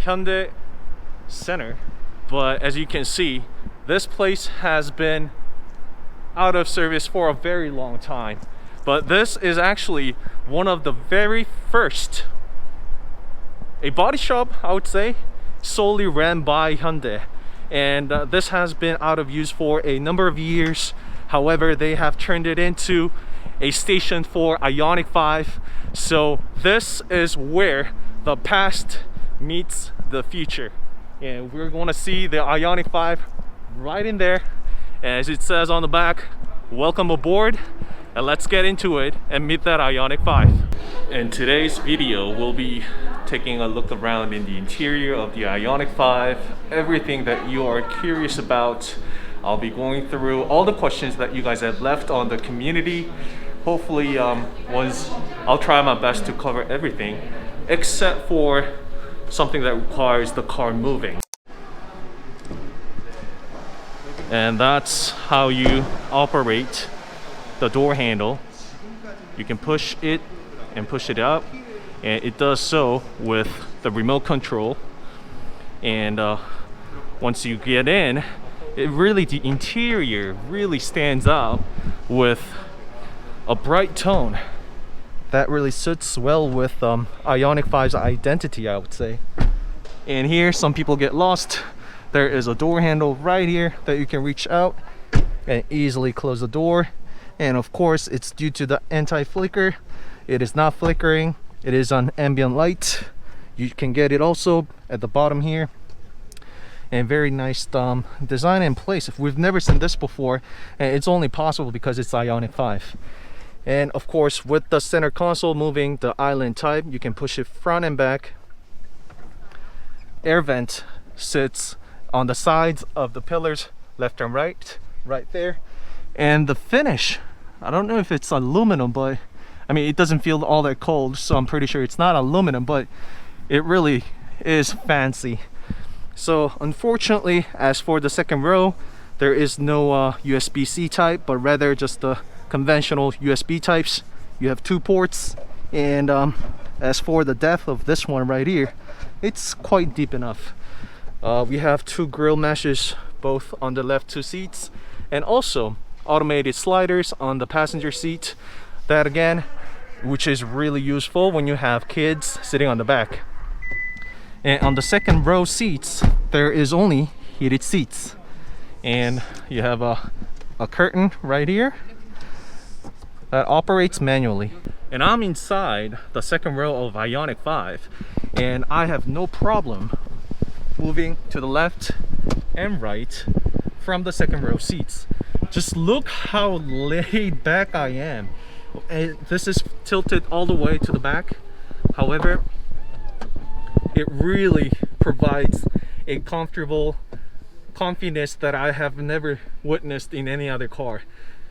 Hyundai Center, but as you can see, this place has been out of service for a very long time. But this is actually one of the very first a body shop, I would say, solely ran by Hyundai, and this has been out of use for a number of years. However, they have turned it into a station for Ioniq 5. So this is where the past meets the future, and we're going to see the Ioniq 5 right in there. As it says on the back, welcome aboard, and let's get into it and meet that Ioniq 5. In today's video, we'll be taking a look around in the interior of the Ioniq 5, everything that you are curious about. I'll be going through all the questions that you guys have left on the community. Hopefully, I'll try my best to cover everything except for something that requires the car moving. And that's how you operate the door handle. You can push it and push it up, and it does so with the remote control. And once you get in, the interior really stands out with a bright tone that really suits well with Ioniq 5's identity, I would say. And here, some people get lost. There is a door handle right here that you can reach out and easily close the door. And of course, it's due to the anti-flicker. It is not flickering. It is on ambient light. You can get it also at the bottom here. And very nice design in place. If we've never seen this before, and it's only possible because it's Ioniq 5. And of course, with the center console moving, the island type, you can push it front and back. Air vent sits on the sides of the pillars, left and right there. And the finish, I don't know if it's aluminum, but I mean, it doesn't feel all that cold, so I'm pretty sure it's not aluminum, but it really is fancy. So unfortunately, as for the second row, there is no USB-C type, but rather just the conventional USB types. You have 2 ports, and as for the depth of this one right here, it's quite deep enough. We have 2 grill meshes both on the left 2 seats, and also automated sliders on the passenger seat. That again, which is really useful when you have kids sitting on the back. And on the second row seats, there is only heated seats, and you have a curtain right here that operates manually. And I'm inside the second row of Ioniq 5, and I have no problem moving to the left and right from the second row seats. Just look how laid back I am. And this is tilted all the way to the back. However, it really provides a comfortable comfiness that I have never witnessed in any other car.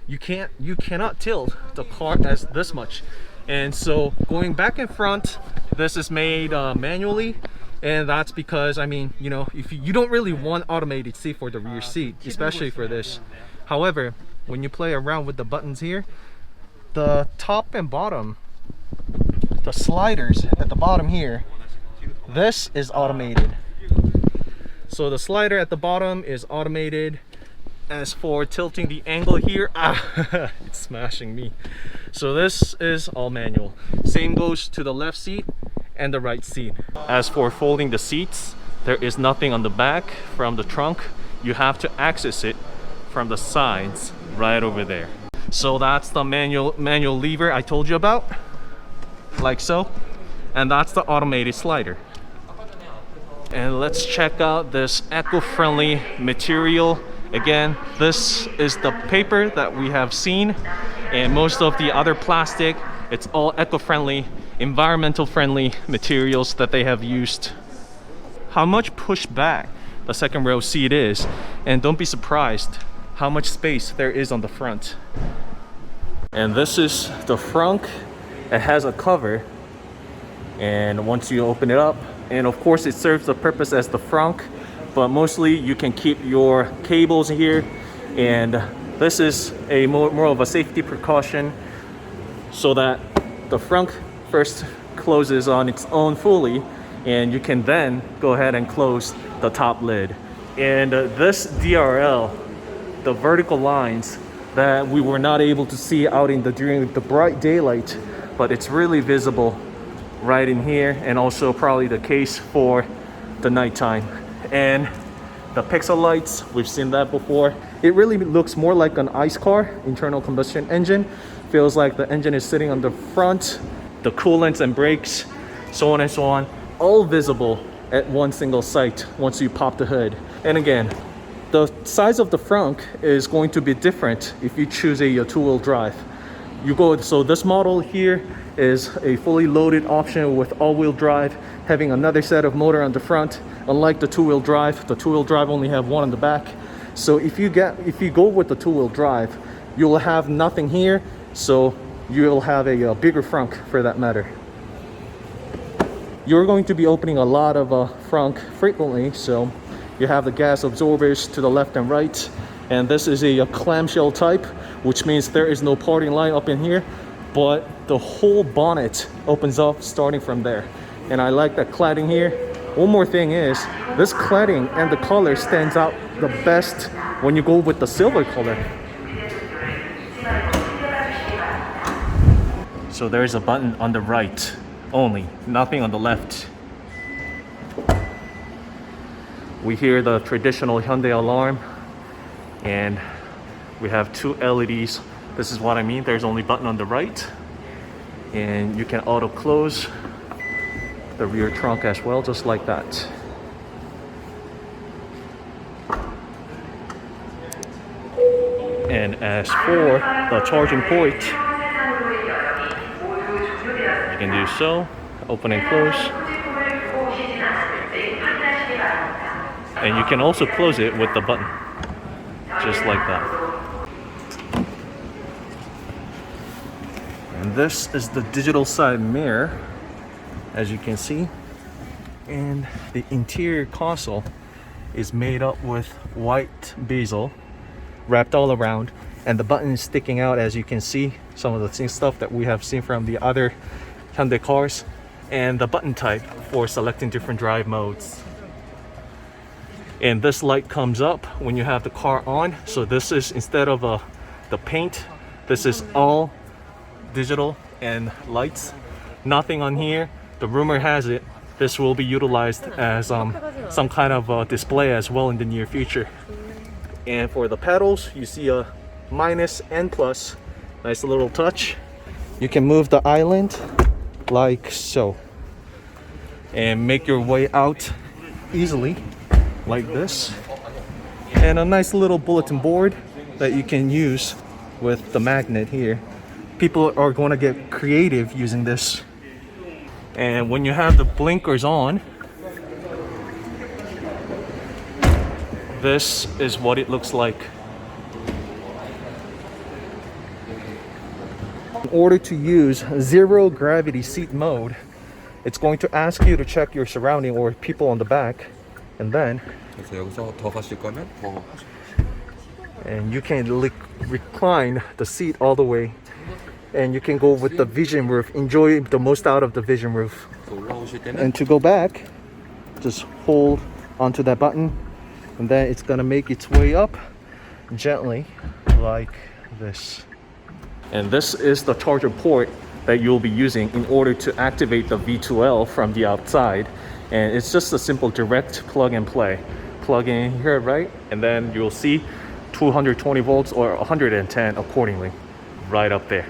You cannot tilt the car as this much. And so going back and front, this is made manually, and that's because, I mean, you know, if you don't really want automated seat for the rear seat, especially for this. However, when you play around with the buttons here, the top and bottom, the sliders at the bottom here, this is automated. So the slider at the bottom is automated. As for tilting the angle here, it's smashing me. So this is all manual. Same goes to the left seat and the right seat. As for folding the seats, there is nothing on the back from the trunk. You have to access it from the sides right over there. So that's the manual lever I told you about, like so. And that's the automated slider. And let's check out this eco-friendly material. Again, this is the paper that we have seen, and most of the other plastic, it's all eco-friendly, environmental friendly materials that they have used. How much pushback the second row seat is, and don't be surprised how much space there is on the front. And this is the frunk. It has a cover, and once you open it up, and of course it serves the purpose as the frunk, but mostly you can keep your cables here, and this is a more of a safety precaution so that the frunk first closes on its own fully, and you can then go ahead and close the top lid. And this DRL, the vertical lines that we were not able to see out in during the bright daylight, but it's really visible right in here, and also probably the case for the nighttime. And the pixel lights, we've seen that before. It really looks more like an ICE car, internal combustion engine. Feels like the engine is sitting on the front, the coolants and brakes, so on and so on, all visible at one single site once you pop the hood. And again, the size of the frunk is going to be different if you choose a two-wheel drive. So this model here is a fully loaded option with all-wheel drive, having another set of motor on the front. Unlike the two-wheel drive only have one on the back. So if you go with the two-wheel drive, you'll have nothing here, so you'll have a bigger frunk for that matter. You're going to be opening a lot of frunk frequently, so you have the gas absorbers to the left and right, and this is a clamshell type, which means there is no parting line up in here, but the whole bonnet opens up starting from there. And I like that cladding here. One more thing is, this cladding and the color stands out the best when you go with the silver color. So there's a button on the right only, nothing on the left. We hear the traditional Hyundai alarm, and we have two LEDs. This is what I mean, there's only button on the right, and you can auto close the rear trunk as well, just like that. And as for the charging port, you can do so, open and close. And you can also close it with the button, just like that. And this is the digital side mirror, as you can see. And the interior console is made up with white bezel wrapped all around, and the button is sticking out, as you can see, some of the same stuff that we have seen from the other Hyundai cars, and the button type for selecting different drive modes. And this light comes up when you have the car on, so this is, instead of the paint, this is all digital and lights, nothing on here. The rumor has it this will be utilized as some kind of display as well in the near future. And for the pedals, you see a minus and plus, nice little touch. You can move the island like so and make your way out easily like this. And a nice little bulletin board that you can use with the magnet here. People are going to get creative using this. And when you have the blinkers on, this is what it looks like. In order to use zero gravity seat mode, it's going to ask you to check your surrounding or people on the back, and then and you can recline the seat all the way, and you can go with the vision roof, enjoy the most out of the vision roof. And to go back, just hold onto that button, and then it's gonna make its way up gently like this. And this is the charger port that you'll be using in order to activate the V2L from the outside. And it's just a simple direct plug and play. Plug in here, right? And then you'll see 220 volts or 110 accordingly right up there.